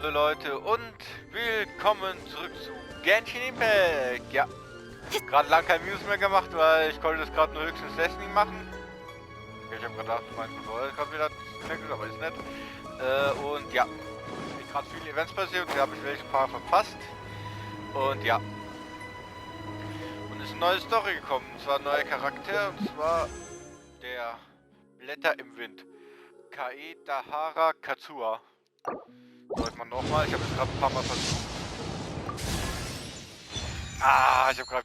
Hallo Leute und willkommen zurück zu Genshin Impact. Ja, gerade lang kein News mehr gemacht, weil ich konnte das gerade nur höchstens Destiny machen. Ich habe gedacht, mein Controller kommt wieder gewechselt, aber ist nicht. Und ja, sind gerade viele Events passiert und da habe ich welche paar verpasst. Und ja. Und es ist eine neue Story gekommen, und zwar ein neuer Charakter, und zwar der Blätter im Wind. Kaedahara Katsua. Sollte man nochmal, ich habe es gerade ein paar Mal versucht. Ah, ich habe gerade...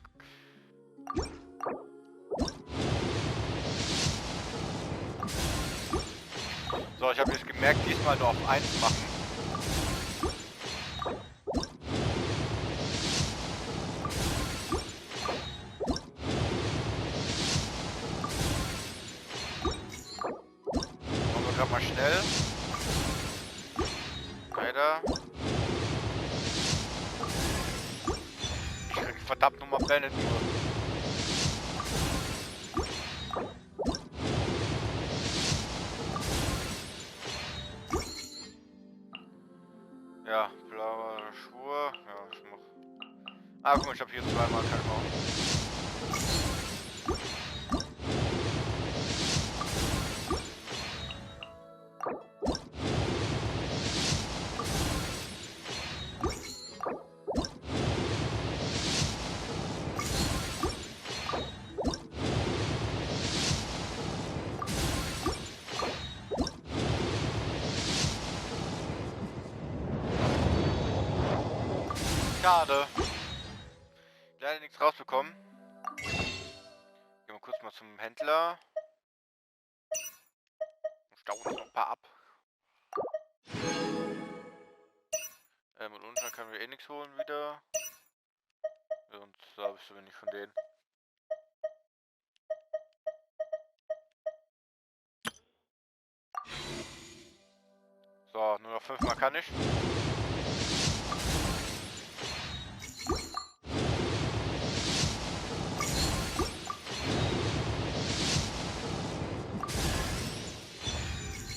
So, ich habe jetzt gemerkt, diesmal nur auf 1 machen. Machen wir gerade mal schnell. Weiter. Ich krieg verdammt nochmal Bennett nur. Ja, blauer Schwur. Ja, ich mach. Ah, guck mal, ich habe hier zweimal keinen Raum. Schade. Leider nichts rausbekommen. Gehen wir kurz mal zum Händler. Stauen uns noch ein paar ab. Und unten können wir eh nichts holen wieder. Und da habe ich so wenig von denen. So, nur noch 5 Mal kann ich.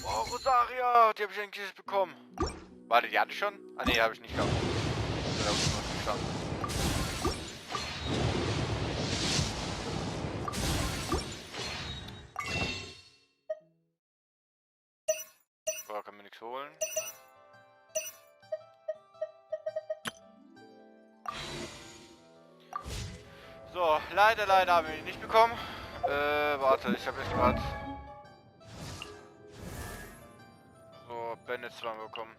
Oh, Rosaria, die habe ich eigentlich nicht bekommen. Warte, die hatte ich schon? Ah ne, habe ich nicht gehabt. Da habe ich was gestanden. So, da kann mir nichts holen. So, leider haben wir ihn nicht bekommen. Warte, ich habe jetzt gerade so Bennett zweimal bekommen.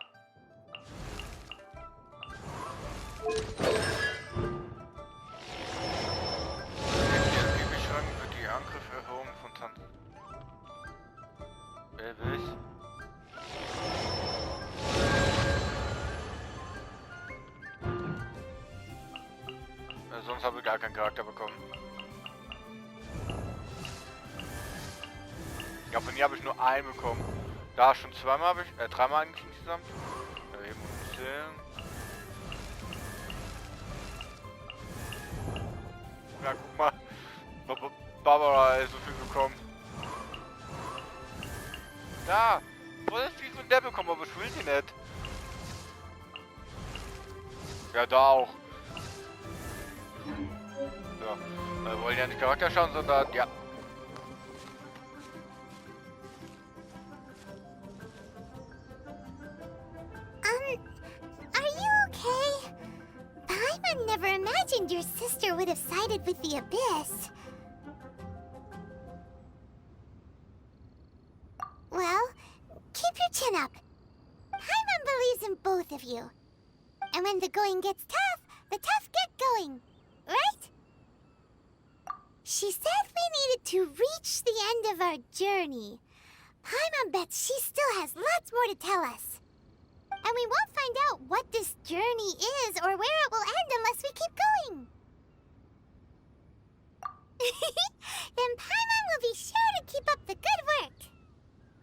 Die beschreiben für die Angriffserhöhung von Tan. Wer will's? Sonst habe ich gar keinen Charakter bekommen. Ja, von hier habe ich nur einen bekommen. Da schon zweimal habe ich, dreimal eigentlich insgesamt. Hier muss ich zählen. Ja, guck mal. Barbara ist so viel bekommen. Da! Voll viel von der bekommen, aber ich will die nicht. Ja, da auch. So. Wir wollen ja nicht Charakter schauen, sondern ja. Are you okay? Paimon never imagined your sister would have sided with the Abyss. Well, keep your chin up. Paimon believes in both of you. And when the going gets tough, the tough get going. Right? She said we needed to reach the end of our journey. Paimon bets she still has lots more to tell us. And we won't find out what this journey is or where it will end unless we keep going. Then Paimon will be sure to keep up the good work.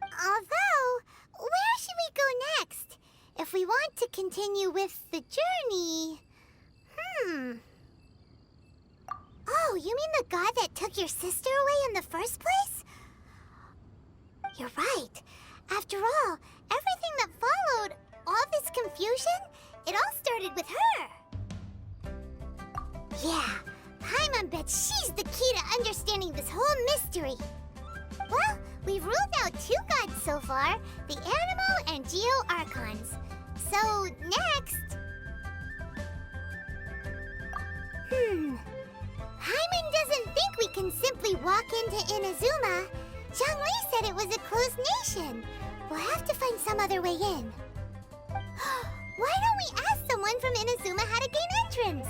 Although, where should we go next? If we want to continue with the journey... Oh, you mean the god that took your sister away in the first place? You're right. After all, everything that followed all this confusion, it all started with her. Yeah, Paimon bets she's the key to understanding this whole mystery. Well, we've ruled out 2 gods so far, the Animal and Geo Archons. So, next... Paimon doesn't think we can simply walk into Inazuma. Zhongli said it was a closed nation. We'll have to find some other way in. Why don't we ask someone from Inazuma how to gain entrance?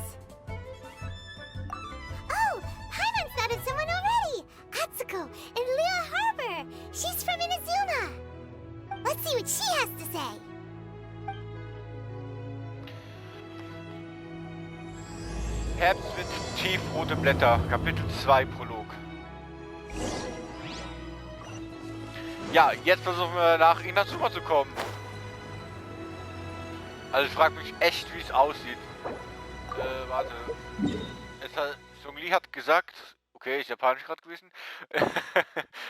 Oh, Paimon's thought of someone already! Atsuko in Liyue Harbor! She's from Inazuma! Let's see what she has to say. Herbstwind, tiefrote Blätter, Kapitel 2, Prolog. Ja, jetzt versuchen wir nach Inazuma zu kommen. Also ich frage mich echt, wie es aussieht. Warte. Zhongli hat gesagt, okay, ist japanisch gerade gewesen.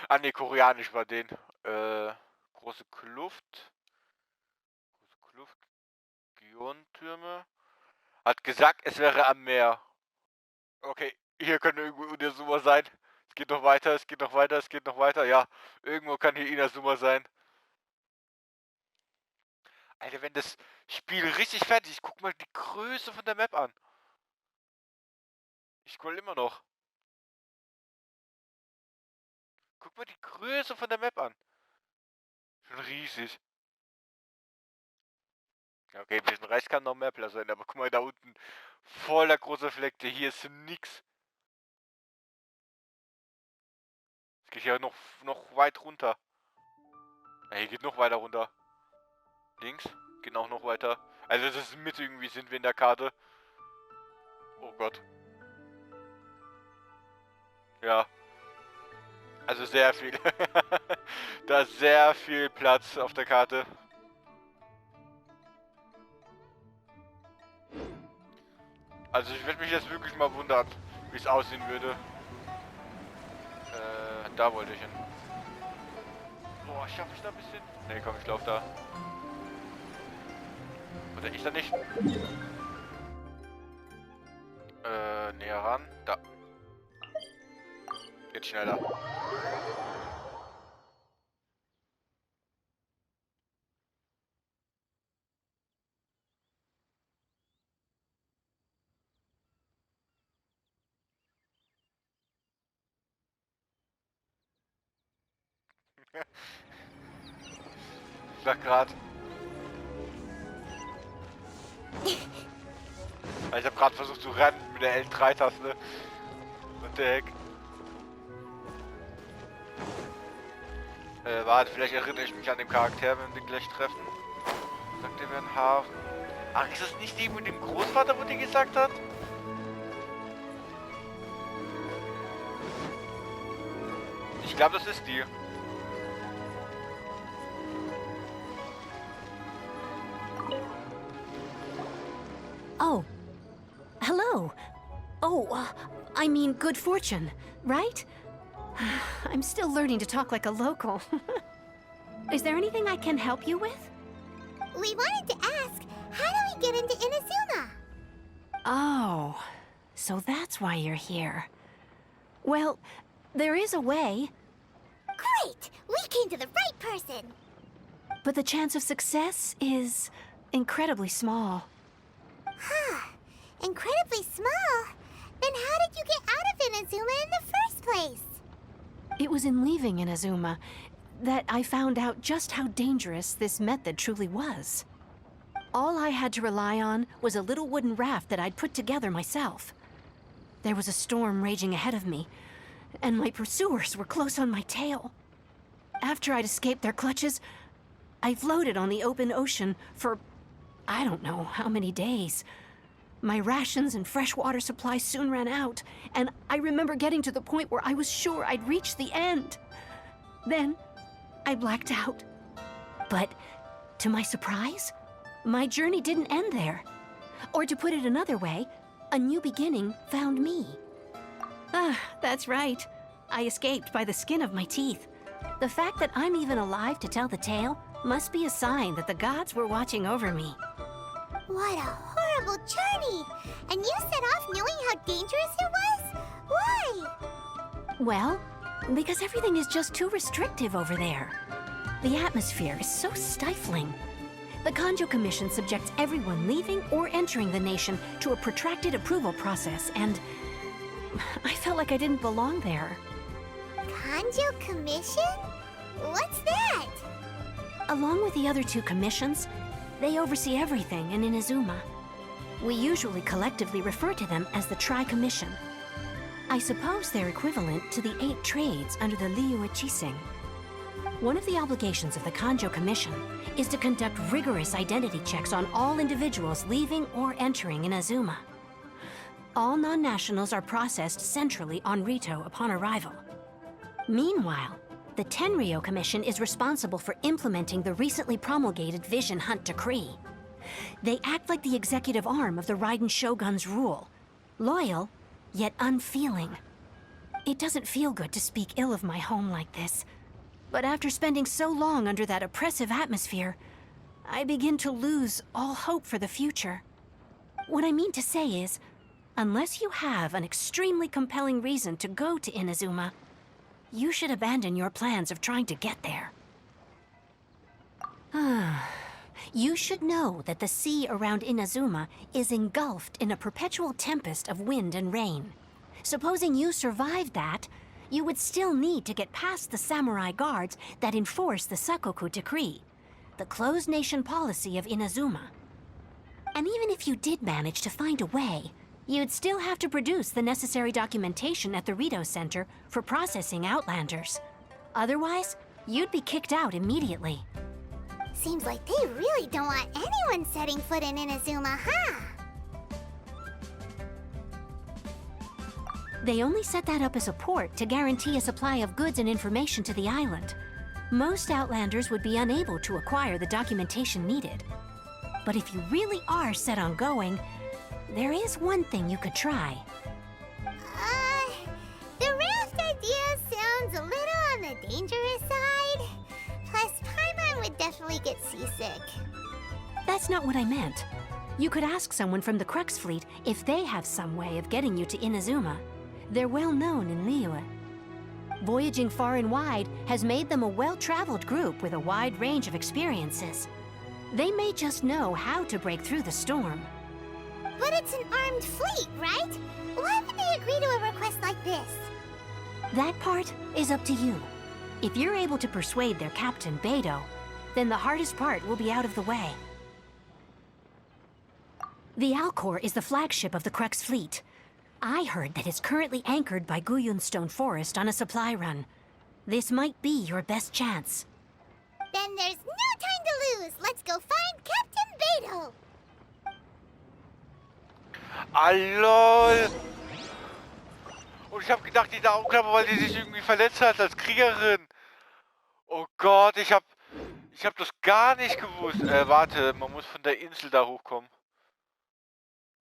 Ah ne, koreanisch war den. Große Kluft. Giontürme. Hat gesagt, es wäre am Meer. Okay, hier könnte irgendwo Inazuma sein. Es geht noch weiter, es geht noch weiter, es geht noch weiter. Ja, irgendwo kann hier Inazuma sein. Alter, wenn das Spiel richtig fertig ist, guck mal die Größe von der Map an. Ich scroll immer noch. Guck mal die Größe von der Map an. Schon riesig. Ja, okay, ein bisschen rechts kann noch mehr Platz sein, aber guck mal da unten. Voller großer Fleck, hier ist nix. Es geht ja noch weit runter. Ja, hier geht noch weiter runter. Links geht auch noch weiter. Also das ist mit irgendwie, sind wir in der Karte. Oh Gott. Ja. Also sehr viel. Da ist sehr viel Platz auf der Karte. Also ich würde mich jetzt wirklich mal wundern, wie es aussehen würde. Da wollte ich hin. Boah, schaffe ich da ein bisschen? Ne, komm, ich lauf da. Oder ich da nicht? Näher ran. Da. Jetzt schneller. Ich sag grad. Ich hab grad versucht zu rennen mit der L3-Taste. What the heck? Warte, vielleicht erinnere ich mich an den Charakter, wenn wir den gleich treffen. Sagt er, wir einen Hafen. Ach, ist das nicht die mit dem Großvater, wo die gesagt hat? Ich glaube, das ist die. Oh. Hello. Oh, I mean good fortune, right? I'm still learning to talk like a local. Is there anything I can help you with? We wanted to ask, how do we get into Inazuma? Oh, so that's why you're here. Well, there is a way. Great! We came to the right person! But the chance of success is incredibly small. Huh. Incredibly small? Then how did you get out of Inazuma in the first place? It was in leaving Inazuma that I found out just how dangerous this method truly was. All I had to rely on was a little wooden raft that I'd put together myself. There was a storm raging ahead of me, and my pursuers were close on my tail. After I'd escaped their clutches, I floated on the open ocean for I don't know how many days. My rations and freshwater supply soon ran out, and I remember getting to the point where I was sure I'd reached the end. Then, I blacked out. But, to my surprise, my journey didn't end there. Or to put it another way, a new beginning found me. Ah, that's right. I escaped by the skin of my teeth. The fact that I'm even alive to tell the tale Must be a sign that the gods were watching over me. What a horrible journey! And you set off knowing how dangerous it was? Why? Well, because everything is just too restrictive over there. The atmosphere is so stifling. The Kanjo Commission subjects everyone leaving or entering the nation to a protracted approval process, and I felt like I didn't belong there. Kanjo Commission? What's that? Along with the other two commissions, they oversee everything in Inazuma. We usually collectively refer to them as the Tri-Commission. I suppose they're equivalent to the 8 trades under the Liu Chising. One of the obligations of the Kanjo Commission is to conduct rigorous identity checks on all individuals leaving or entering Inazuma. All non-nationals are processed centrally on Rito upon arrival. Meanwhile, the Tenryo Commission is responsible for implementing the recently promulgated Vision Hunt Decree. They act like the executive arm of the Raiden Shogun's rule. Loyal, yet unfeeling. It doesn't feel good to speak ill of my home like this. But after spending so long under that oppressive atmosphere, I begin to lose all hope for the future. What I mean to say is, unless you have an extremely compelling reason to go to Inazuma, you should abandon your plans of trying to get there. You should know that the sea around Inazuma is engulfed in a perpetual tempest of wind and rain. Supposing you survived that, you would still need to get past the samurai guards that enforce the Sakoku Decree, the closed nation policy of Inazuma. And even if you did manage to find a way, you'd still have to produce the necessary documentation at the Rito Center for processing Outlanders. Otherwise, you'd be kicked out immediately. Seems like they really don't want anyone setting foot in Inazuma, huh? They only set that up as a port to guarantee a supply of goods and information to the island. Most Outlanders would be unable to acquire the documentation needed. But if you really are set on going, there is one thing you could try. The raft idea sounds a little on the dangerous side. Plus, Paimon would definitely get seasick. That's not what I meant. You could ask someone from the Crux Fleet if they have some way of getting you to Inazuma. They're well known in Liyue. Voyaging far and wide has made them a well-traveled group with a wide range of experiences. They may just know how to break through the storm. But it's an armed fleet, right? Why would they agree to a request like this? That part is up to you. If you're able to persuade their captain, Beidou, then the hardest part will be out of the way. The Alcor is the flagship of the Crux Fleet. I heard that it's currently anchored by Guyunstone Forest on a supply run. This might be your best chance. Then there's no time to lose. Let's go find Captain Beidou. Ah, lol. Und ich habe gedacht, diese Augenklappe, weil die sich irgendwie verletzt hat als Kriegerin. Oh Gott, ich hab das gar nicht gewusst. Warte, man muss von der Insel da hochkommen.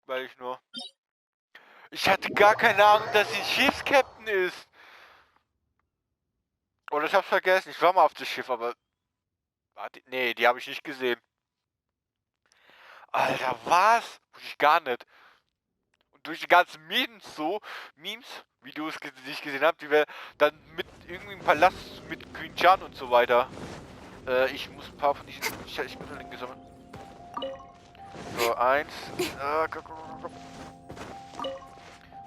Weil ich nur... Ich hatte gar keine Ahnung, dass sie Schiffskapitän ist. Oder ich hab's vergessen. Ich war mal auf das Schiff, aber... Warte, nee, die habe ich nicht gesehen. Alter, was? Wusste ich gar nicht. Und durch die ganzen Memes, Videos, die ich gesehen habe, die wir dann mit irgendwie im Palast mit Künchan und so weiter. Ich muss ein paar von diesen... Ich bin nur gesammelt. So, 1. Komm.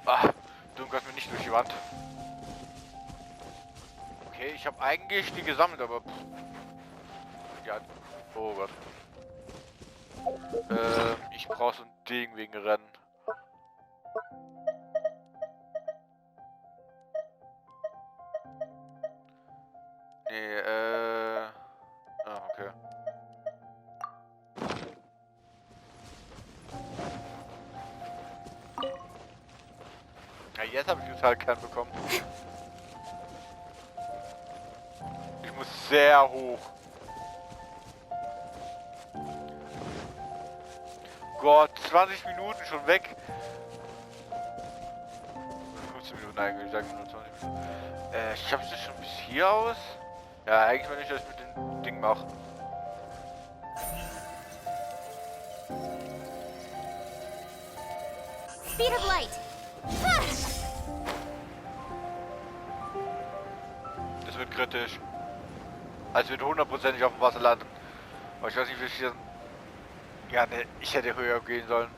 Ah, du kannst mir nicht durch die Wand. Okay, ich habe eigentlich die gesammelt, aber... Ja, oh Gott. Ich brauche so ein Ding wegen Rennen. Nee, okay. Ja, jetzt habe ich total keinen bekommen. Ich muss sehr hoch. Gott, 20 Minuten schon weg. 15 Minuten eigentlich, ich sage nur 20 Minuten. Schaffst du schon bis hier aus? Ja, eigentlich, wenn ich das mit dem Ding mache. speed of light. Das wird kritisch. Also wird hundertprozentig auf dem Wasser landen. Aber ich weiß nicht, wie viel... Ja, ne, ich hätte höher gehen sollen.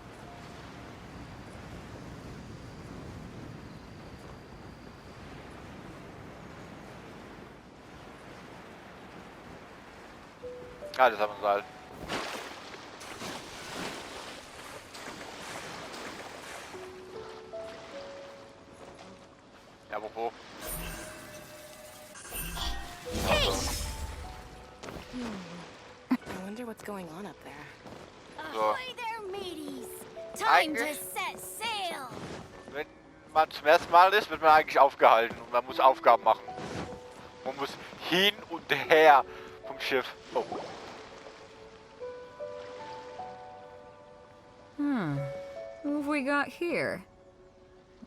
Ah, das haben wir halt. Ja, wo? I wonder what's going on up there. So. Ahoy there, mateys! Time to Eigentlich, set sail! wenn man zum ersten Mal ist, wird man eigentlich aufgehalten und man muss Aufgaben machen. Man muss hin und her vom Schiff. Oh. Who have we got here?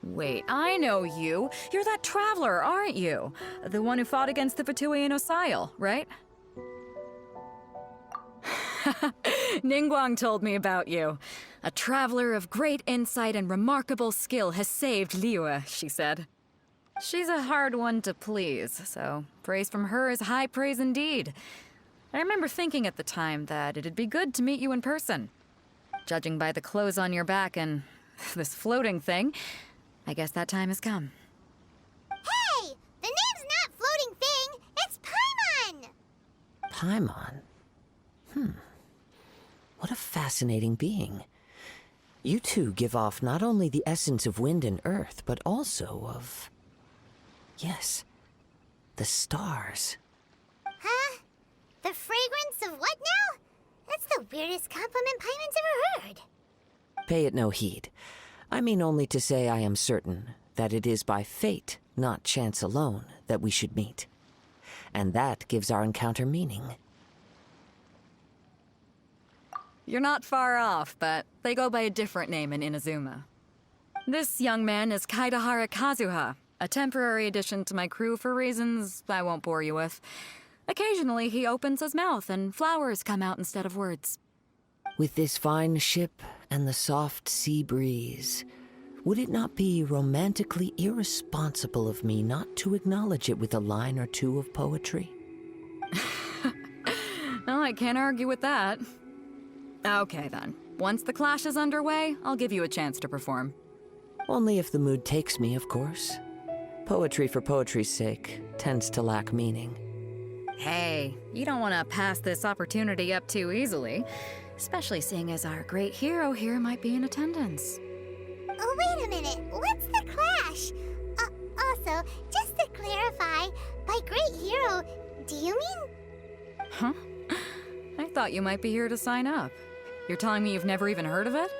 Wait, I know you. You're that traveler, aren't you? The one who fought against the Fatui and Osile, right? Ningguang told me about you. A traveler of great insight and remarkable skill has saved Liyue, she said. She's a hard one to please, so praise from her is high praise indeed. I remember thinking at the time that it'd be good to meet you in person. Judging by the clothes on your back and this floating thing, I guess that time has come. Hey! The name's not Floating Thing, it's Paimon! Paimon? What a fascinating being. You two give off not only the essence of wind and earth, but also of... Yes, the stars. Huh? The fragrance of what now? That's the weirdest compliment Paimon's ever heard. Pay it no heed. I mean only to say I am certain that it is by fate, not chance alone, that we should meet. And that gives our encounter meaning. You're not far off, but they go by a different name in Inazuma. This young man is Kaidahara Kazuha, a temporary addition to my crew for reasons I won't bore you with. Occasionally, he opens his mouth and flowers come out instead of words. With this fine ship and the soft sea breeze, would it not be romantically irresponsible of me not to acknowledge it with a line or two of poetry? Oh, I can't argue with that. Okay then. Once the clash is underway, I'll give you a chance to perform. Only if the mood takes me, of course. Poetry for poetry's sake tends to lack meaning. Hey, you don't want to pass this opportunity up too easily, especially seeing as our great hero here might be in attendance. Oh, wait a minute. What's the clash? Also, just to clarify, by great hero, do you mean... Huh? I thought you might be here to sign up. You're telling me you've never even heard of it?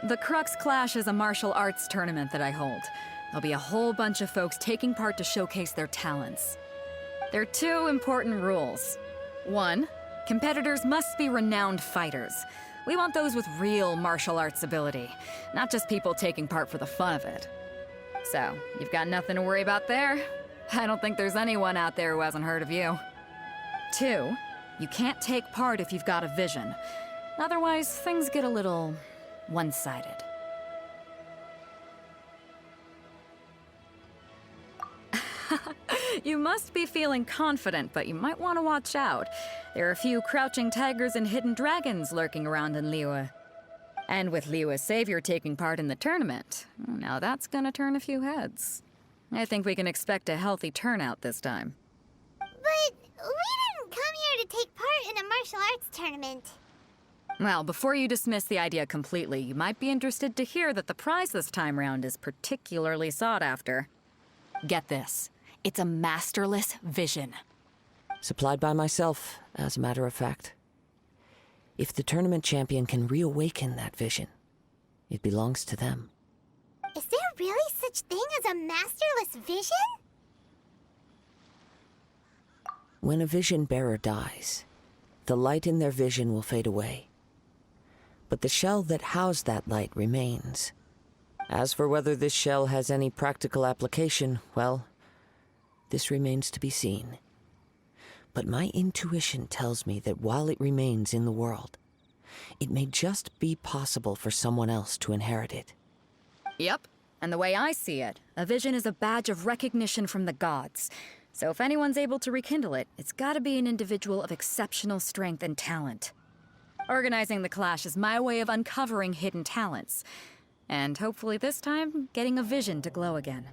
The Crux Clash is a martial arts tournament that I hold. There'll be a whole bunch of folks taking part to showcase their talents. There are two important rules. One, competitors must be renowned fighters. We want those with real martial arts ability, not just people taking part for the fun of it. So, you've got nothing to worry about there. I don't think there's anyone out there who hasn't heard of you. Two, you can't take part if you've got a vision. Otherwise, things get a little one-sided. You must be feeling confident, but you might want to watch out. There are a few crouching tigers and hidden dragons lurking around in Liyue. And with Liyue's savior taking part in the tournament, now that's gonna turn a few heads. I think we can expect a healthy turnout this time. But we didn't come here to take part in a martial arts tournament. Well, before you dismiss the idea completely, you might be interested to hear that the prize this time round is particularly sought after. Get this. It's a masterless vision. Supplied by myself, as a matter of fact. If the tournament champion can reawaken that vision, it belongs to them. Is there really such thing as a masterless vision? When a vision bearer dies, the light in their vision will fade away. But the shell that housed that light remains. As for whether this shell has any practical application, well, this remains to be seen. But my intuition tells me that while it remains in the world, it may just be possible for someone else to inherit it. Yep. And the way I see it, a vision is a badge of recognition from the gods. So if anyone's able to rekindle it, it's gotta be an individual of exceptional strength and talent. Organizing the clash is my way of uncovering hidden talents. And hopefully this time, getting a vision to glow again.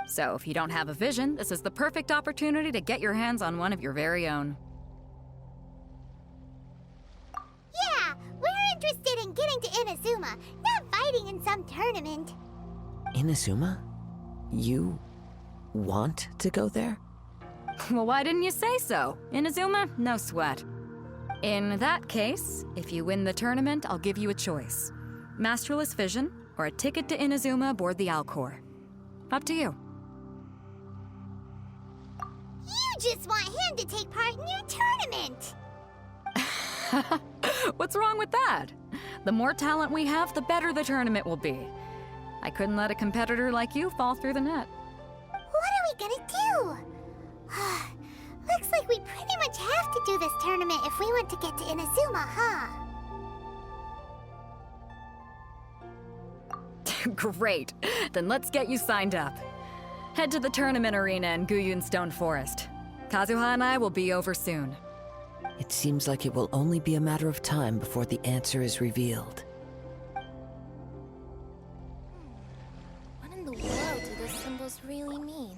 So if you don't have a vision, this is the perfect opportunity to get your hands on one of your very own. Yeah, we're interested in getting to Inazuma, not fighting in some tournament. Inazuma? You want to go there? Well, why didn't you say so? Inazuma, no sweat. In that case, if you win the tournament, I'll give you a choice. Masterless Vision, or a ticket to Inazuma aboard the Alcor. Up to you. You just want him to take part in your tournament! What's wrong with that? The more talent we have, the better the tournament will be. I couldn't let a competitor like you fall through the net. What are we gonna do? Looks like we pretty much have to do this tournament if we want to get to Inazuma, huh? Great. Then let's get you signed up. Head to the tournament arena in Guyun Stone Forest. Kazuha and I will be over soon. It seems like it will only be a matter of time before the answer is revealed. What in the world do those symbols really mean?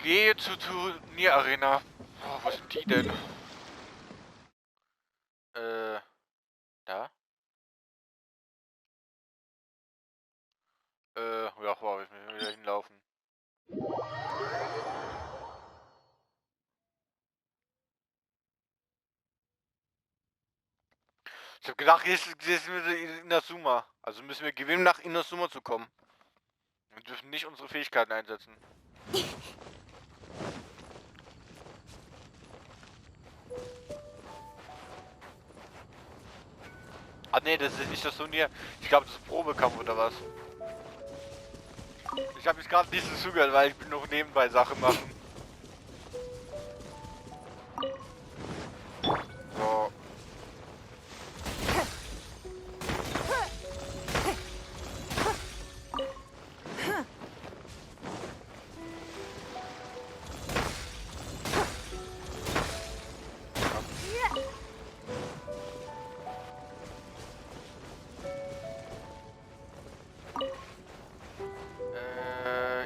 Gehe zur Turnierarena. Oh, wo sind die denn? Da? Ja, wow, ich muss wieder hinlaufen. Ich hab gedacht, hier ist Inazuma. Also müssen wir gewinnen, nach Inazuma zu kommen. Wir dürfen nicht unsere Fähigkeiten einsetzen. Ah ne, das ist nicht das Turnier. Ich glaube, das ist Probekampf oder was. Ich habe jetzt gerade nicht so zugehört, weil ich bin noch nebenbei Sachen machen. So.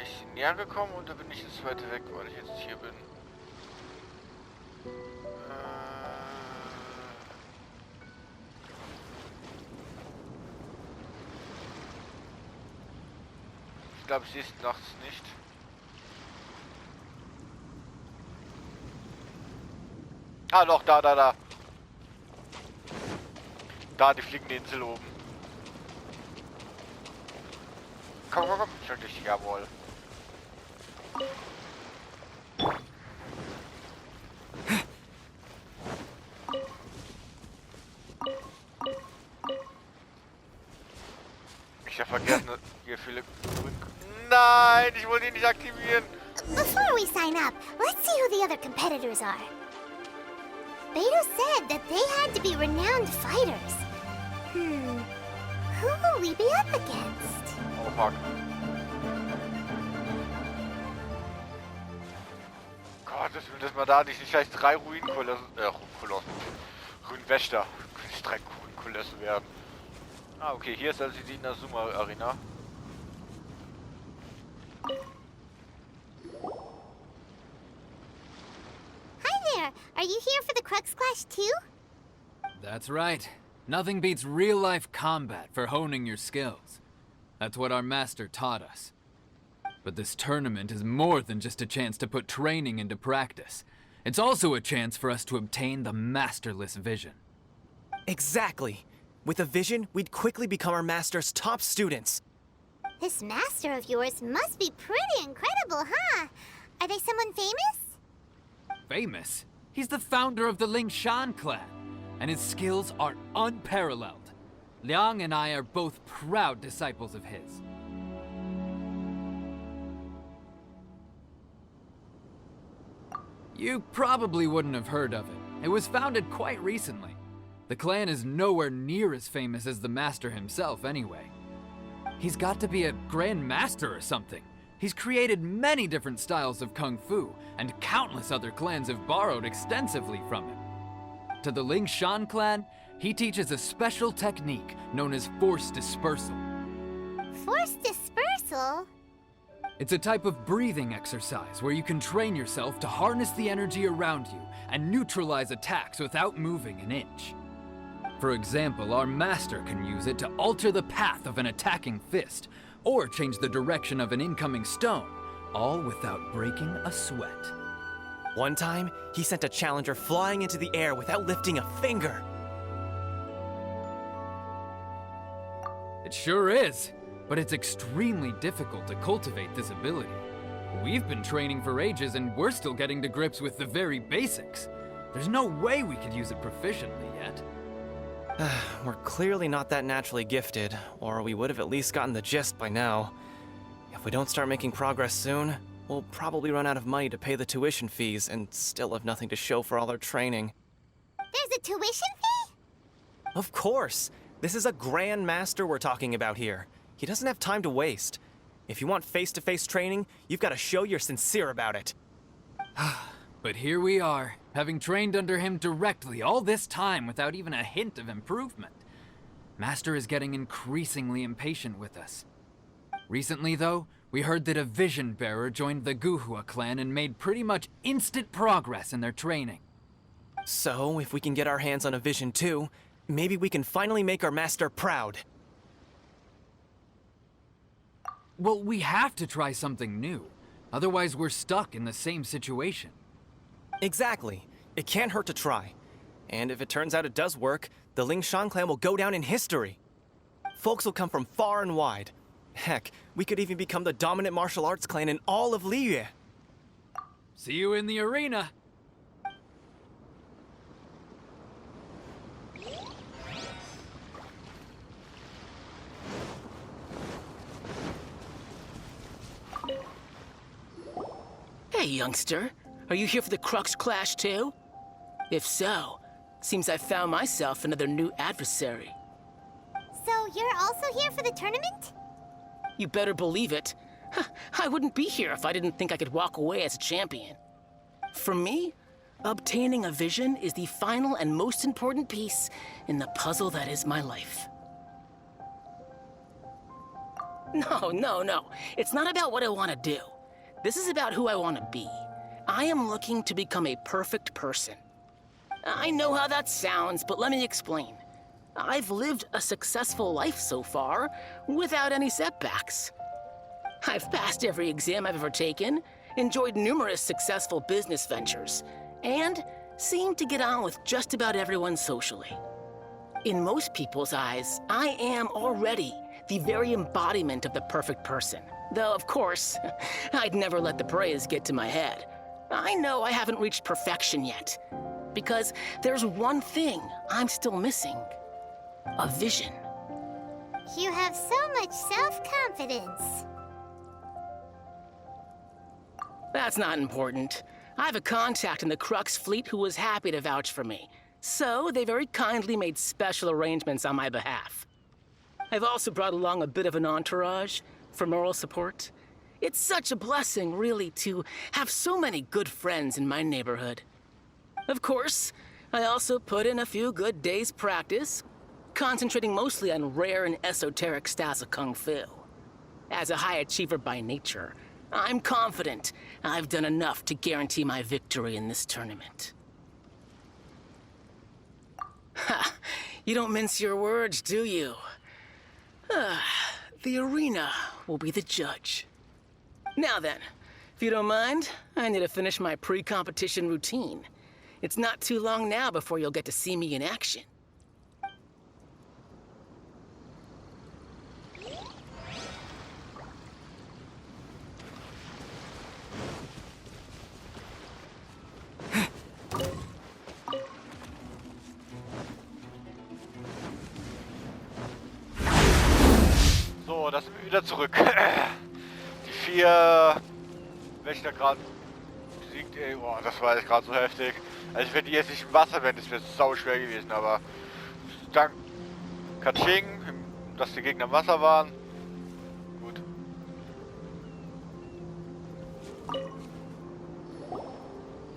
Ich bin näher gekommen und da bin ich jetzt weiter weg, weil ich jetzt hier bin. Ich glaube, ich sehe es nachts nicht. Ah, doch, da. Da, die fliegende Insel oben. Komm, ich hol dich, jawohl. Ich hab vergessen, hier viele... Nein, ich wollte ihn nicht aktivieren. Before we sign up, let's see who the other competitors are. Beto said that they had to be renowned fighters. Who will we be up against? Oh, fuck. Gott, dass man da nicht gleich 3 Ruinenkolossen, Ruinenwächter, nicht 3 Ruinenkolossen werden. Ah, okay, hier ist also die Inazuma Arena. Hi there! Are you here for the Crux Clash too? That's right. Nothing beats real-life combat for honing your skills. That's what our master taught us. But this tournament is more than just a chance to put training into practice. It's also a chance for us to obtain the masterless vision. Exactly. With a vision, we'd quickly become our master's top students. This master of yours must be pretty incredible, huh? Are they someone famous? Famous? He's the founder of the Lingshan clan, and his skills are unparalleled. Liang and I are both proud disciples of his. You probably wouldn't have heard of it. It was founded quite recently. The clan is nowhere near as famous as the Master himself anyway. He's got to be a Grand Master or something. He's created many different styles of Kung Fu, and countless other clans have borrowed extensively from him. To the Ling Shan clan, he teaches a special technique known as force dispersal. Force dispersal? It's a type of breathing exercise where you can train yourself to harness the energy around you and neutralize attacks without moving an inch. For example, our master can use it to alter the path of an attacking fist, or change the direction of an incoming stone, all without breaking a sweat. One time, he sent a challenger flying into the air without lifting a finger. It sure is, but it's extremely difficult to cultivate this ability. We've been training for ages and we're still getting to grips with the very basics. There's no way we could use it proficiently yet. We're clearly not that naturally gifted, or we would have at least gotten the gist by now. If we don't start making progress soon, we'll probably run out of money to pay the tuition fees and still have nothing to show for all our training. There's a tuition fee? Of course! This is a Grand Master we're talking about here. He doesn't have time to waste. If you want face-to-face training, you've got to show you're sincere about it. But here we are, having trained under him directly all this time without even a hint of improvement. Master is getting increasingly impatient with us. Recently, though, we heard that a vision bearer joined the Guhua clan and made pretty much instant progress in their training. So, if we can get our hands on a vision too, maybe we can finally make our master proud. Well, we have to try something new. Otherwise, we're stuck in the same situation. Exactly. It can't hurt to try. And if it turns out it does work, the Ling Shan clan will go down in history. Folks will come from far and wide. Heck, we could even become the dominant martial arts clan in all of Liyue. See you in the arena. Hey, youngster. Are you here for the Crux Clash too? If so, seems I found myself another new adversary. So you're also here for the tournament? You better believe it. I wouldn't be here if I didn't think I could walk away as a champion. For me, obtaining a vision is the final and most important piece in the puzzle that is my life. No. It's not about what I want to do. This is about who I want to be. I am looking to become a perfect person. I know how that sounds, but let me explain. I've lived a successful life so far, without any setbacks. I've passed every exam I've ever taken, enjoyed numerous successful business ventures, and seem to get on with just about everyone socially. In most people's eyes, I am already the very embodiment of the perfect person. Though, of course, I'd never let the praise get to my head. I know I haven't reached perfection yet, because there's one thing I'm still missing. A vision. You have so much self-confidence. That's not important. I have a contact in the Crux fleet who was happy to vouch for me, so they very kindly made special arrangements on my behalf. I've also brought along a bit of an entourage for moral support. It's such a blessing, really, to have so many good friends in my neighborhood. Of course, I also put in a few good days' practice, concentrating mostly on rare and esoteric styles of Kung Fu. As a high achiever by nature, I'm confident I've done enough to guarantee my victory in this tournament. Ha! You don't mince your words, do you? The arena will be the judge. Now then, if you don't mind, I need to finish my pre-competition routine. It's not too long now before you'll get to see me in action. So, da sind wir wieder zurück. Die 4 Wächter gerade besiegt, ey, boah, das war jetzt gerade so heftig. Also wenn die jetzt nicht im Wasser wären, das wäre sau schwer gewesen, aber dank Katsching, dass die Gegner im Wasser waren. Gut.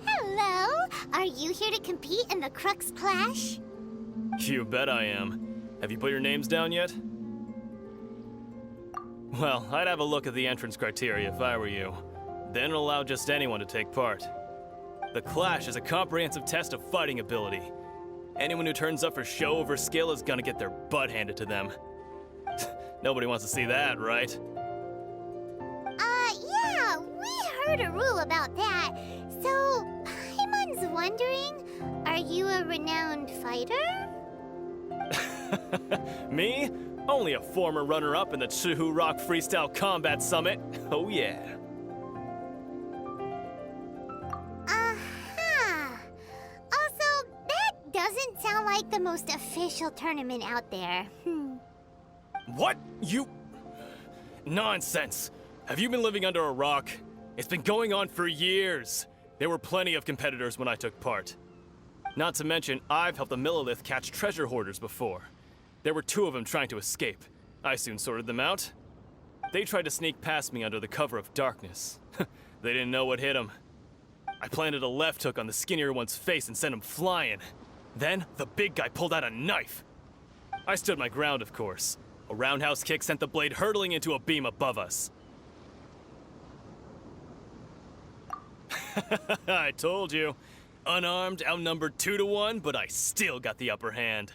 Hello? Are you here to compete in the Crux Clash? You bet I am. Have you put your names down yet? Well, I'd have a look at the entrance criteria if I were you. Then it'll allow just anyone to take part. The Clash is a comprehensive test of fighting ability. Anyone who turns up for show over skill is gonna get their butt handed to them. Nobody wants to see that, right? Yeah, we heard a rule about that. So, Paimon's wondering, are you a renowned fighter? Me? Only a former runner-up in the Chihu Rock Freestyle Combat Summit. Oh yeah. Also, that doesn't sound like the most official tournament out there. What? You... Nonsense. Have you been living under a rock? It's been going on for years. There were plenty of competitors when I took part. Not to mention, I've helped the Millilith catch treasure hoarders before. There were 2 of them trying to escape. I soon sorted them out. They tried to sneak past me under the cover of darkness. They didn't know what hit them. I planted a left hook on the skinnier one's face and sent him flying. Then, the big guy pulled out a knife. I stood my ground, of course. A roundhouse kick sent the blade hurtling into a beam above us. I told you. Unarmed, outnumbered 2 to 1, but I still got the upper hand.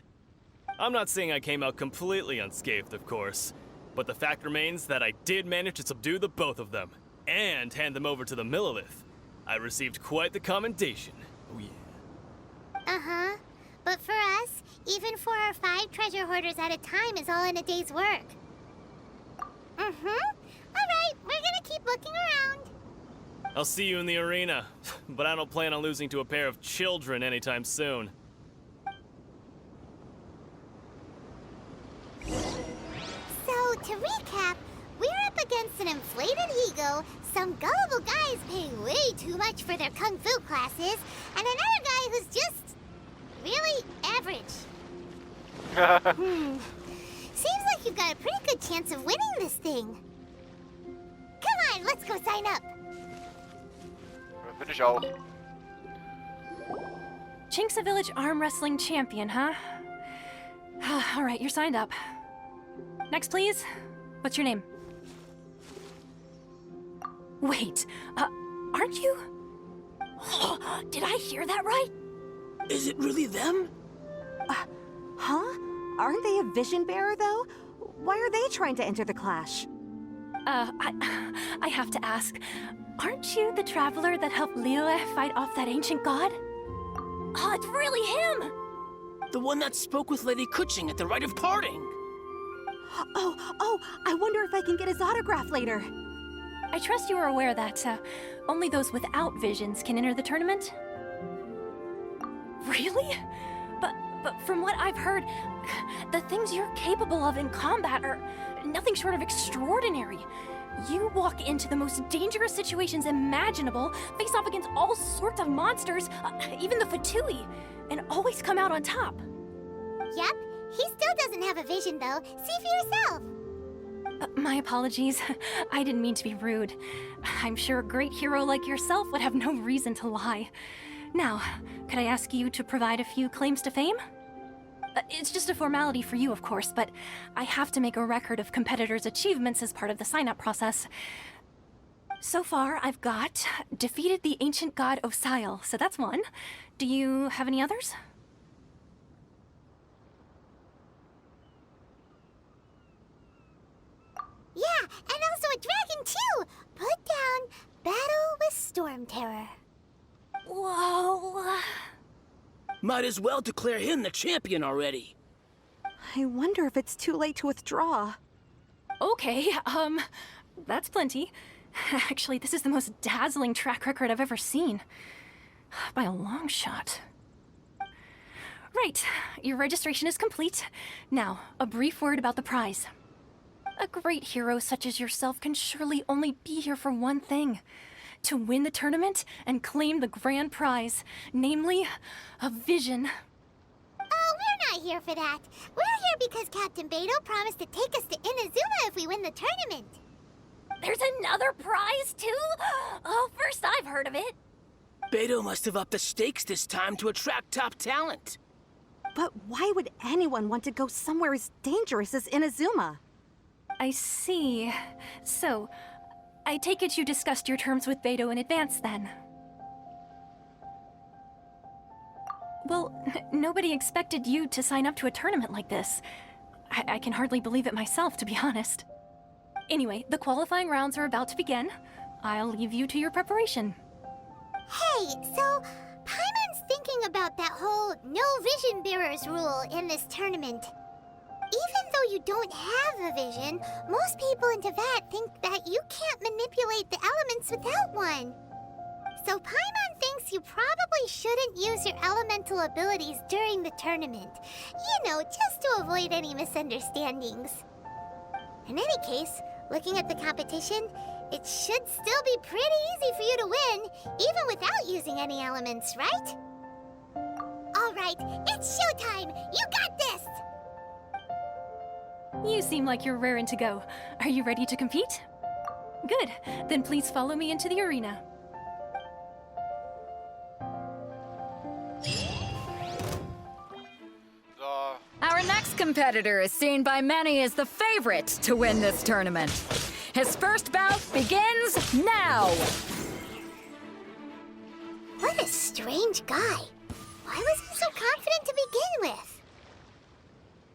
I'm not saying I came out completely unscathed, of course, but the fact remains that I did manage to subdue the both of them, and hand them over to the Millilith. I received quite the commendation. Oh yeah. Uh-huh. But for us, even 4 or 5 treasure hoarders at a time is all in a day's work. Alright, we're gonna keep looking around. I'll see you in the arena, but I don't plan on losing to a pair of children anytime soon. So, to recap, we're up against an inflated ego, some gullible guys paying way too much for their kung fu classes, and another guy who's just really average. Seems like you've got a pretty good chance of winning this thing. Come on, let's go sign up. Bin ich auch. Chink's a village arm wrestling champion, huh? All right, you're signed up. Next, please. What's your name? Wait, aren't you? Did I hear that right? Is it really them? Huh? Aren't they a vision bearer, though? Why are they trying to enter the clash? I have to ask, aren't you the traveler that helped Liyue fight off that ancient god? Oh, it's really him! The one that spoke with Lady Kuching at the rite of parting. Oh, I wonder if I can get his autograph later. I trust you are aware that only those without visions can enter the tournament? Really? But from what I've heard, the things you're capable of in combat are nothing short of extraordinary. You walk into the most dangerous situations imaginable, face off against all sorts of monsters, even the Fatui, and always come out on top. Yep, he still doesn't have a vision, though. See for yourself. My apologies. I didn't mean to be rude. I'm sure a great hero like yourself would have no reason to lie. Now, could I ask you to provide a few claims to fame? It's just a formality for you, of course, but I have to make a record of competitors' achievements as part of the sign-up process. So far, I've got defeated the ancient god Osile, so that's one. Do you have any others? Yeah, and also a dragon, too! Put down Battle with Storm Terror. Whoa. Might as well declare him the champion already. I wonder if it's too late to withdraw. Okay, that's plenty. Actually, this is the most dazzling track record I've ever seen. By a long shot. Right, your registration is complete. Now, a brief word about the prize. A great hero such as yourself can surely only be here for one thing. To win the tournament and claim the grand prize, namely, a vision. Oh, we're not here for that. We're here because Captain Beto promised to take us to Inazuma if we win the tournament. There's another prize, too? Oh, first I've heard of it. Beto must have upped the stakes this time to attract top talent. But why would anyone want to go somewhere as dangerous as Inazuma? I see. So, I take it you discussed your terms with Beto in advance, then? Well, nobody expected you to sign up to a tournament like this. I can hardly believe it myself, to be honest. Anyway, the qualifying rounds are about to begin. I'll leave you to your preparation. Hey, so Paimon's thinking about that whole no vision bearers rule in this tournament. Even though you don't have a vision, most people in Teyvat think that you can't manipulate the elements without one. So Paimon thinks you probably shouldn't use your elemental abilities during the tournament. You know, just to avoid any misunderstandings. In any case, looking at the competition, it should still be pretty easy for you to win, even without using any elements, right? All right, it's showtime! You got this! You seem like you're raring to go. Are you ready to compete? Good. Then please follow me into the arena. Our next competitor is seen by many as the favorite to win this tournament. His first bout begins now! What a strange guy. Why was he so confident to begin with?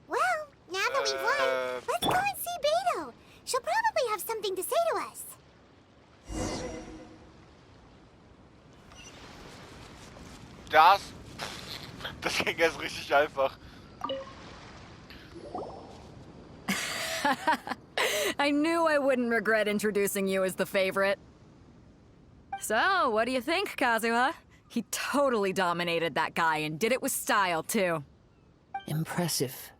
Well, now that we've won, let's go and see Beto. She'll probably have something to say to us. Das ging jetzt richtig einfach. I knew I wouldn't regret introducing you as the favorite. So, what do you think, Kazuha? He totally dominated that guy and did it with style, too. Impressive.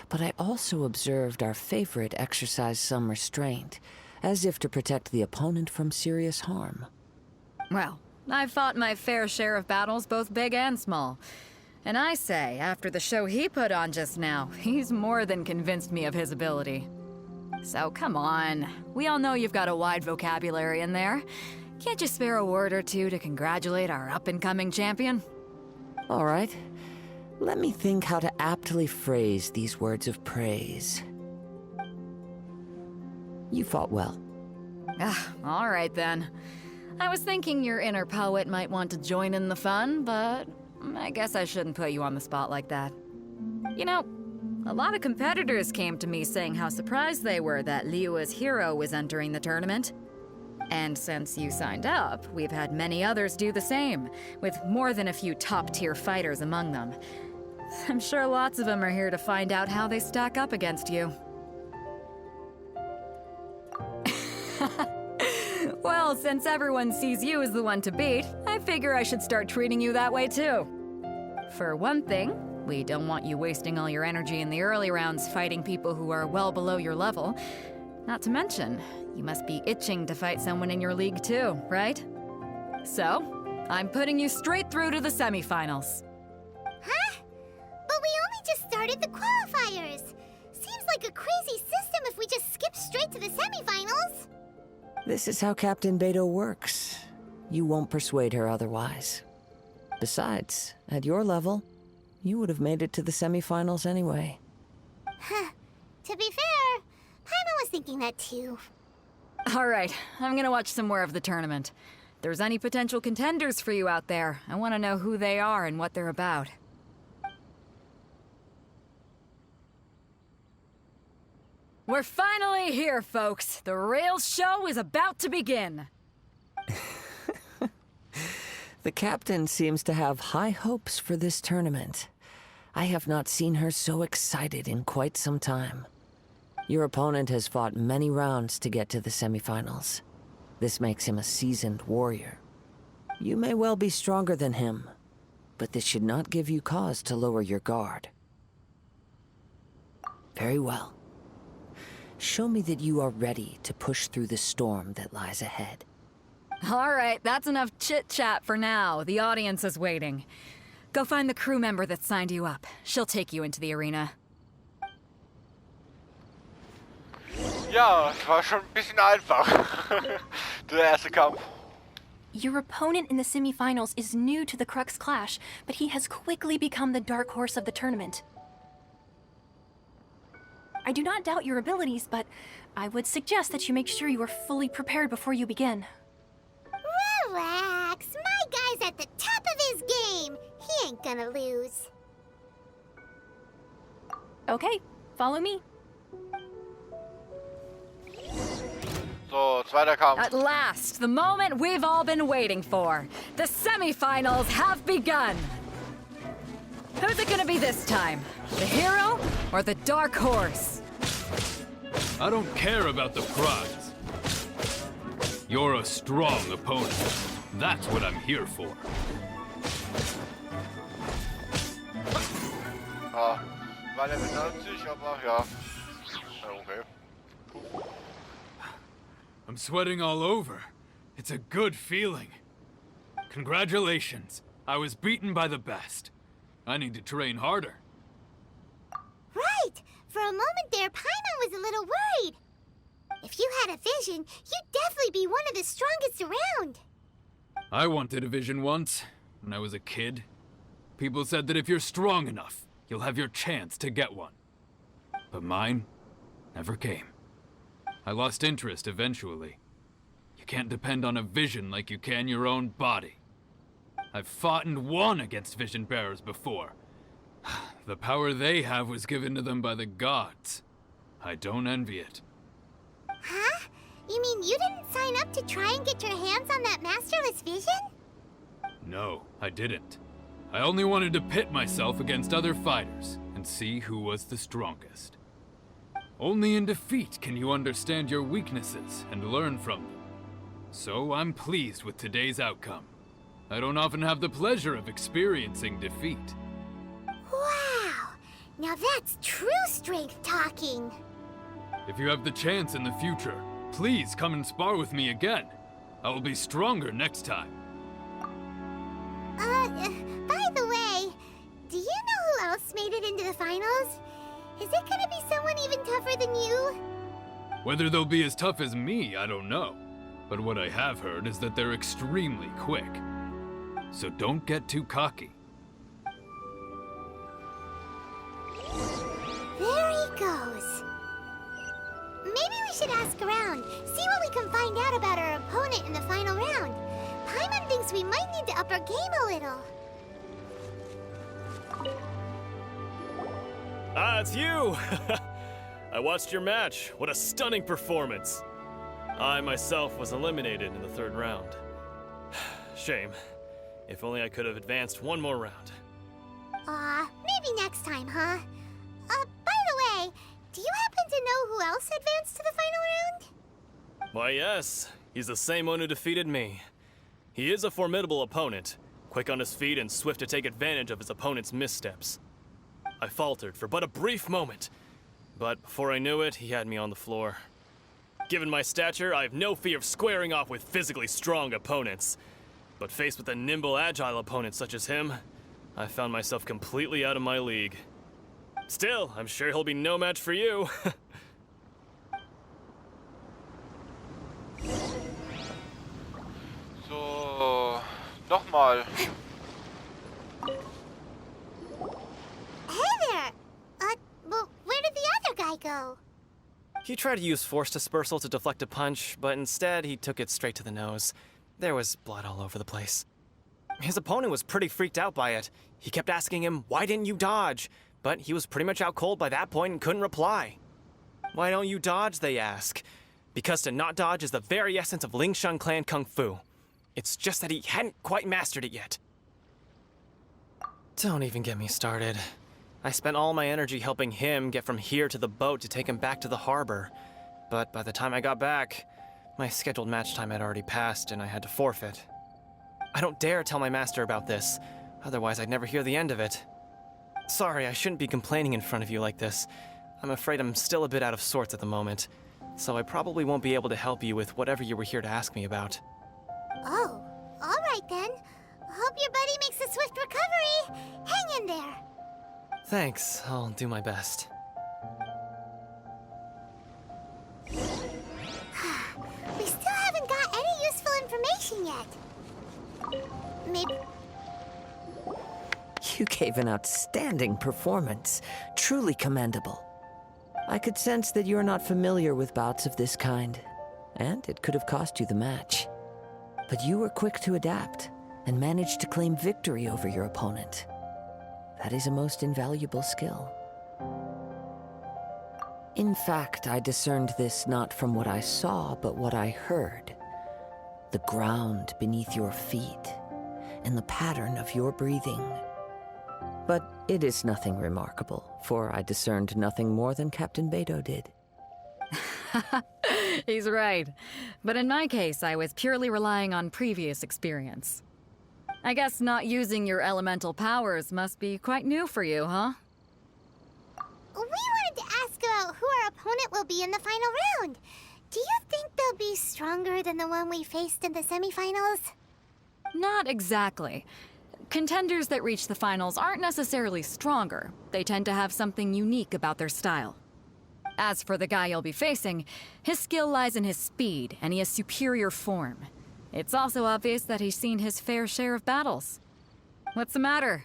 But I also observed our favorite exercise some restraint, as if to protect the opponent from serious harm. Well, I've fought my fair share of battles, both big and small. And I say, after the show he put on just now, he's more than convinced me of his ability. So come on, we all know you've got a wide vocabulary in there. Can't you spare a word or two to congratulate our up-and-coming champion? All right. Let me think how to aptly phrase these words of praise. You fought well. All right then. I was thinking your inner poet might want to join in the fun, but I guess I shouldn't put you on the spot like that. You know, a lot of competitors came to me saying how surprised they were that Liyue's hero was entering the tournament. And since you signed up, we've had many others do the same, with more than a few top-tier fighters among them. I'm sure lots of them are here to find out how they stack up against you. Well, since everyone sees you as the one to beat, I figure I should start treating you that way too. For one thing, we don't want you wasting all your energy in the early rounds fighting people who are well below your level. Not to mention, you must be itching to fight someone in your league too, right? So, I'm putting you straight through to the semifinals. Huh? But we only just started the qualifiers. Seems like a crazy system if we just skip straight to the semifinals. This is how Captain Beto works. You won't persuade her otherwise. Besides, at your level, you would have made it to the semifinals anyway. Huh. To be fair, Paimon was thinking that too. All right, I'm gonna watch some more of the tournament. If there's any potential contenders for you out there, I want to know who they are and what they're about. We're finally here, folks. The real show is about to begin. The captain seems to have high hopes for this tournament. I have not seen her so excited in quite some time. Your opponent has fought many rounds to get to the semifinals. This makes him a seasoned warrior. You may well be stronger than him, but this should not give you cause to lower your guard. Very well. Show me that you are ready to push through the storm that lies ahead. All right, that's enough chit-chat for now. The audience is waiting. Go find the crew member that signed you up. She'll take you into the arena. Ja, es war schon ein bisschen einfach. Der erste Kampf. Your opponent in the semifinals is new to the Crux Clash, but he has quickly become the dark horse of the tournament. I do not doubt your abilities, but I would suggest that you make sure you are fully prepared before you begin. Relax. My guy's at the top of his game. He ain't gonna lose. Okay, follow me. So, zweiter Kampf. At last, the moment we've all been waiting for. The semifinals have begun. Who's it gonna be this time? The hero or the dark horse? I don't care about the prize. You're a strong opponent. That's what I'm here for. Ah, war Level 90, aber ja. Okay. I'm sweating all over. It's a good feeling. Congratulations. I was beaten by the best. I need to train harder. Right. For a moment there, Paimon was a little worried. If you had a vision, you'd definitely be one of the strongest around. I wanted a vision once, when I was a kid. People said that if you're strong enough, you'll have your chance to get one. But mine never came. I lost interest eventually. You can't depend on a vision like you can your own body. I've fought and won against vision bearers before. The power they have was given to them by the gods. I don't envy it. Huh? You mean you didn't sign up to try and get your hands on that masterless vision? No, I didn't. I only wanted to pit myself against other fighters and see who was the strongest. Only in defeat can you understand your weaknesses and learn from them. So I'm pleased with today's outcome. I don't often have the pleasure of experiencing defeat. Wow! Now that's true strength talking. If you have the chance in the future, please come and spar with me again. I will be stronger next time. By the way, do you know who else made it into the finals? Is it gonna be someone even tougher than you? Whether they'll be as tough as me, I don't know. But what I have heard is that they're extremely quick. So don't get too cocky. There he goes. Maybe we should ask around, see what we can find out about our opponent in the final round. Paimon thinks we might need to up our game a little. Ah, it's you! I watched your match. What a stunning performance. I myself was eliminated in the third round. Shame. If only I could have advanced one more round. Maybe next time, huh? By the way, do you happen to know who else advanced to the final round? Why, yes. He's the same one who defeated me. He is a formidable opponent, quick on his feet and swift to take advantage of his opponent's missteps. I faltered for but a brief moment, but before I knew it, he had me on the floor. Given my stature, I have no fear of squaring off with physically strong opponents. But faced with a nimble, agile opponent such as him, I found myself completely out of my league. Still, I'm sure he'll be no match for you. So, nochmal. Hey there! Well, where did the other guy go? He tried to use force dispersal to deflect a punch, but instead he took it straight to the nose. There was blood all over the place. His opponent was pretty freaked out by it. He kept asking him, "Why didn't you dodge?" But he was pretty much out cold by that point and couldn't reply. "Why don't you dodge?" they ask. Because to not dodge is the very essence of Lingshan clan kung fu. It's just that he hadn't quite mastered it yet. Don't even get me started. I spent all my energy helping him get from here to the boat to take him back to the harbor. But by the time I got back, my scheduled match time had already passed and I had to forfeit. I don't dare tell my master about this, otherwise I'd never hear the end of it. Sorry, I shouldn't be complaining in front of you like this. I'm afraid I'm still a bit out of sorts at the moment, so I probably won't be able to help you with whatever you were here to ask me about. Oh, alright then. Hope your buddy makes a swift recovery. Hang in there. Thanks, I'll do my best. We still haven't got any useful information yet. Maybe... You gave an outstanding performance. Truly commendable. I could sense that you're not familiar with bouts of this kind, and it could have cost you the match. But you were quick to adapt, and managed to claim victory over your opponent. That is a most invaluable skill. In fact, I discerned this not from what I saw, but what I heard. The ground beneath your feet, and the pattern of your breathing. But it is nothing remarkable, for I discerned nothing more than Captain Beto did. He's right. But in my case, I was purely relying on previous experience. I guess not using your elemental powers must be quite new for you, huh? We wanted to ask about who our opponent will be in the final round. Do you think they'll be stronger than the one we faced in the semifinals? Not exactly. Contenders that reach the finals aren't necessarily stronger. They tend to have something unique about their style. As for the guy you'll be facing, his skill lies in his speed, and he has superior form. It's also obvious that he's seen his fair share of battles. What's the matter?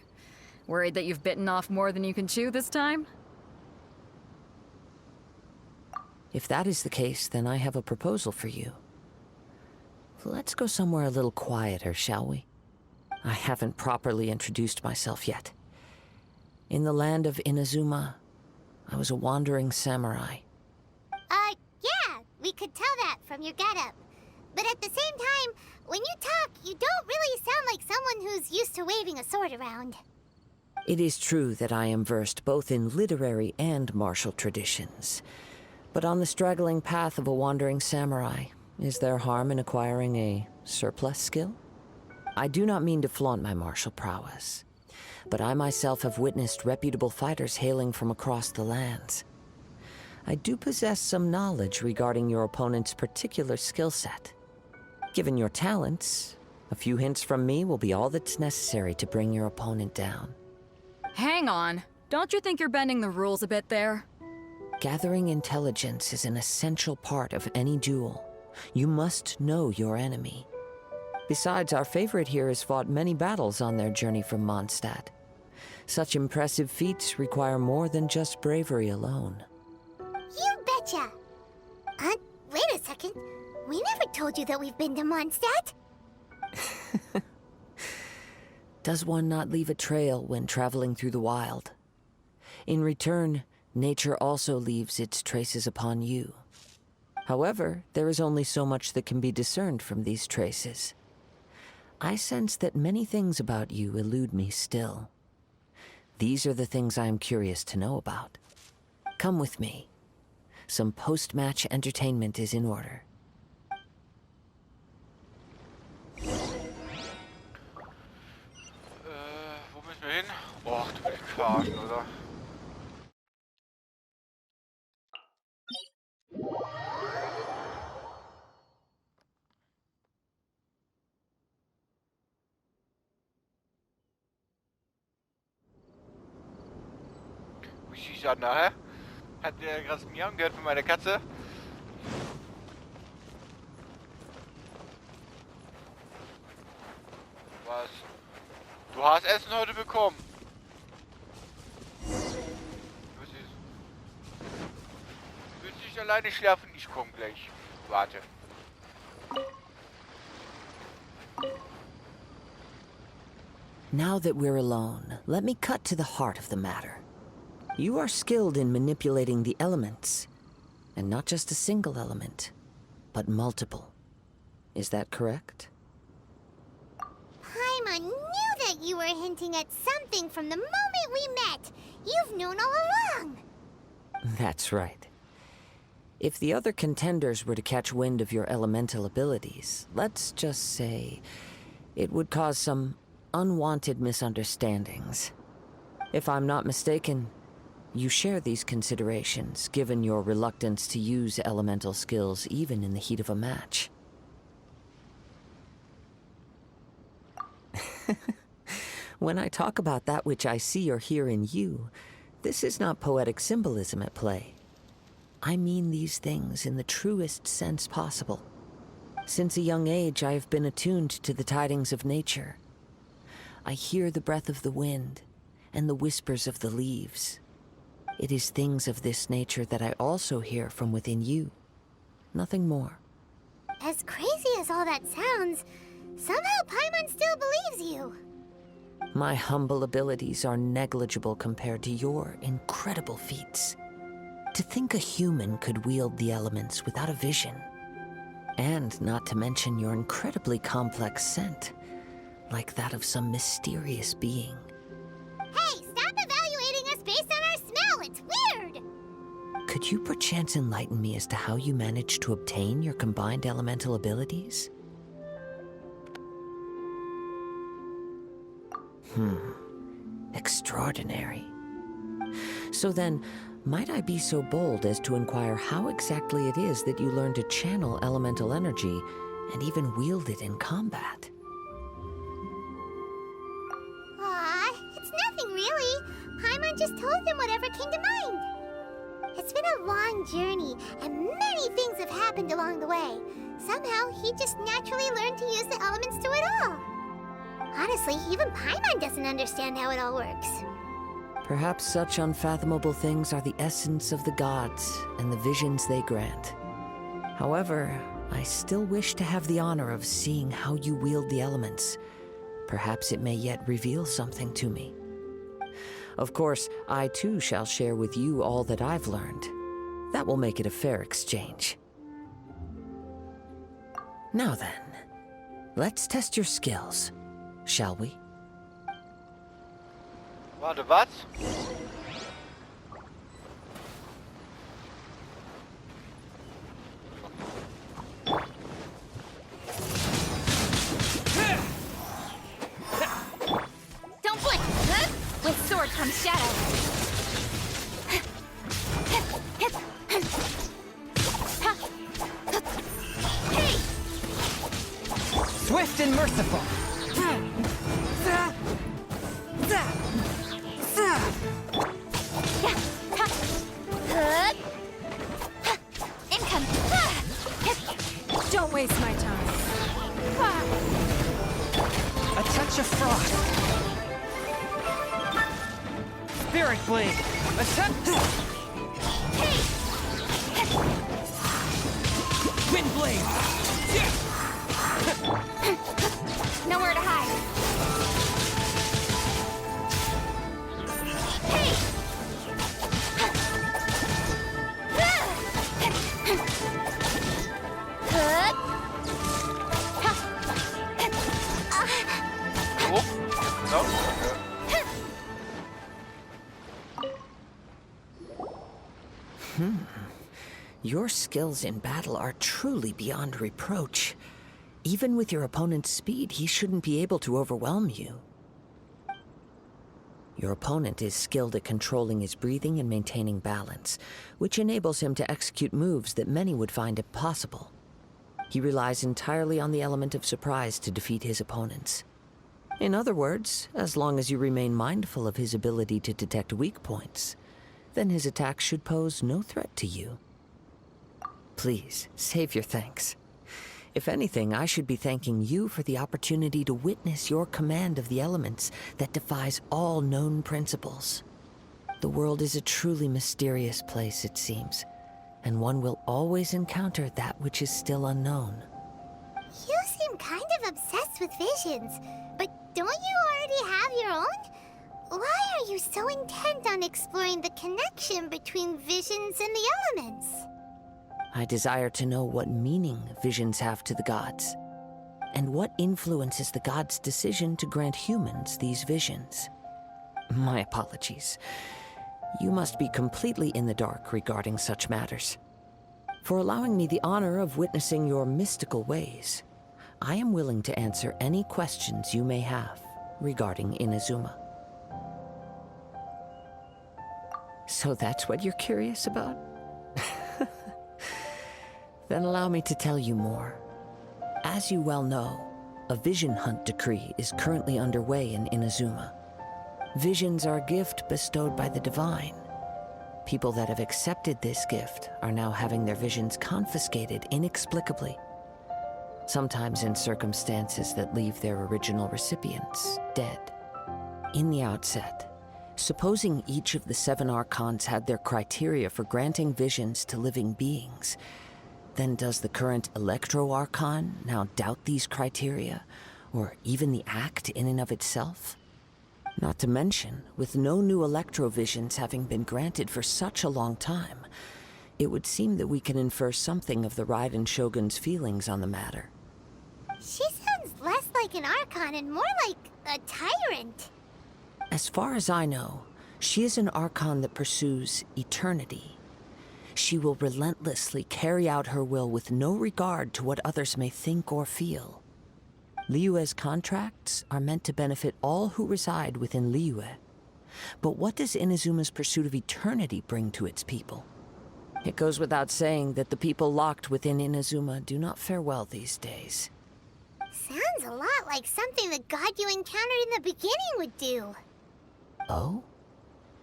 Worried that you've bitten off more than you can chew this time? If that is the case, then I have a proposal for you. Let's go somewhere a little quieter, shall we? I haven't properly introduced myself yet. In the land of Inazuma, I was a wandering samurai. Yeah, we could tell that from your getup. But at the same time, when you talk, you don't really sound like someone who's used to waving a sword around. It is true that I am versed both in literary and martial traditions. But on the straggling path of a wandering samurai, is there harm in acquiring a surplus skill? I do not mean to flaunt my martial prowess, but I myself have witnessed reputable fighters hailing from across the lands. I do possess some knowledge regarding your opponent's particular skill set. Given your talents, a few hints from me will be all that's necessary to bring your opponent down. Hang on. Don't you think you're bending the rules a bit there? Gathering intelligence is an essential part of any duel. You must know your enemy. Besides, our favorite here has fought many battles on their journey from Mondstadt. Such impressive feats require more than just bravery alone. You betcha! Wait a second. We never told you that we've been to Mondstadt. Does one not leave a trail when traveling through the wild? In return, nature also leaves its traces upon you. However, there is only so much that can be discerned from these traces. I sense that many things about you elude me still. These are the things I am curious to know about. Come with me. Some post-match entertainment is in order. Wo müssen wir hin? Och, du willst mich verarschen, oder? Wie schießt das nachher? Hat der gerade das Miauen gehört von meiner Katze? Was? Du hast Essen heute bekommen. Willst nicht alleine schlafen? Ich komme gleich. Warte. Now that we're alone, let me cut to the heart of the matter. You are skilled in manipulating the elements, and not just a single element, but multiple. Is that correct? Paimon knew that you were hinting at something from the moment we met. You've known all along. That's right. If the other contenders were to catch wind of your elemental abilities, let's just say, it would cause some unwanted misunderstandings. If I'm not mistaken, you share these considerations, given your reluctance to use elemental skills even in the heat of a match. When I talk about that which I see or hear in you, this is not poetic symbolism at play. I mean these things in the truest sense possible. Since a young age, I have been attuned to the tidings of nature. I hear the breath of the wind and the whispers of the leaves. It is things of this nature that I also hear from within you. Nothing more. As crazy as all that sounds, somehow Paimon still believes you. My humble abilities are negligible compared to your incredible feats. To think a human could wield the elements without a vision. And not to mention your incredibly complex scent, like that of some mysterious being. Hey, stop evaluating us based on our smell! It's weird! Could you perchance enlighten me as to how you managed to obtain your combined elemental abilities? Extraordinary. So then, might I be so bold as to inquire how exactly it is that you learned to channel elemental energy and even wield it in combat? Aw, it's nothing really. Paimon just told him whatever came to mind. It's been a long journey, and many things have happened along the way. Somehow, he just naturally learned to use the elements through it all. Honestly, even Paimon doesn't understand how it all works. Perhaps such unfathomable things are the essence of the gods and the visions they grant. However, I still wish to have the honor of seeing how you wield the elements. Perhaps it may yet reveal something to me. Of course, I too shall share with you all that I've learned. That will make it a fair exchange. Now then, let's test your skills, shall we? Warte, was? Don't blink! With sword comes shadow. Hey! Swift and merciful. Incoming! Don't waste my time. A touch of frost. Spirit blade. Attempt. Wind blade. Nowhere to hide. Your skills in battle are truly beyond reproach. Even with your opponent's speed, he shouldn't be able to overwhelm you. Your opponent is skilled at controlling his breathing and maintaining balance, which enables him to execute moves that many would find impossible. He relies entirely on the element of surprise to defeat his opponents. In other words, as long as you remain mindful of his ability to detect weak points, then his attacks should pose no threat to you. Please, save your thanks. If anything, I should be thanking you for the opportunity to witness your command of the elements that defies all known principles. The world is a truly mysterious place, it seems, and one will always encounter that which is still unknown. You seem kind of obsessed with visions, but don't you already have your own? Why are you so intent on exploring the connection between visions and the elements? I desire to know what meaning visions have to the gods, and what influences the gods' decision to grant humans these visions. My apologies. You must be completely in the dark regarding such matters. For allowing me the honor of witnessing your mystical ways, I am willing to answer any questions you may have regarding Inazuma. So that's what you're curious about? Then allow me to tell you more. As you well know, A vision hunt decree is currently underway in Inazuma. Visions are a gift bestowed by the divine. People that have accepted this gift are now having their visions confiscated inexplicably, sometimes in circumstances that leave their original recipients dead. In the outset, supposing each of the 7 archons had their criteria for granting visions to living beings, then does the current Electro Archon now doubt these criteria, or even the act in and of itself? Not to mention, with no new Electrovisions having been granted for such a long time, it would seem that we can infer something of the Raiden Shogun's feelings on the matter. She sounds less like an Archon and more like a tyrant. As far as I know, she is an Archon that pursues eternity. She will relentlessly carry out her will with no regard to what others may think or feel. Liyue's contracts are meant to benefit all who reside within Liyue. But what does Inazuma's pursuit of eternity bring to its people? It goes without saying that the people locked within Inazuma do not fare well these days. Sounds a lot like something the god you encountered in the beginning would do. Oh?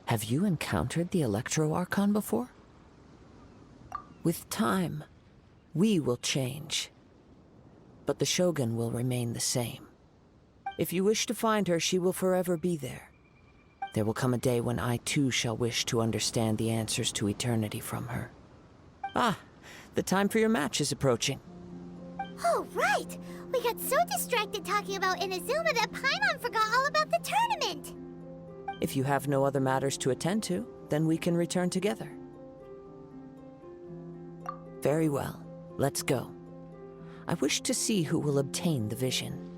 Have you encountered the Electro Archon before? With time, we will change. But the Shogun will remain the same. If you wish to find her, she will forever be there. There will come a day when I too shall wish to understand the answers to eternity from her. Ah, the time for your match is approaching. Oh, right! We got so distracted talking about Inazuma that Paimon forgot all about the tournament! If you have no other matters to attend to, then we can return together. Very well, let's go. I wish to see who will obtain the vision.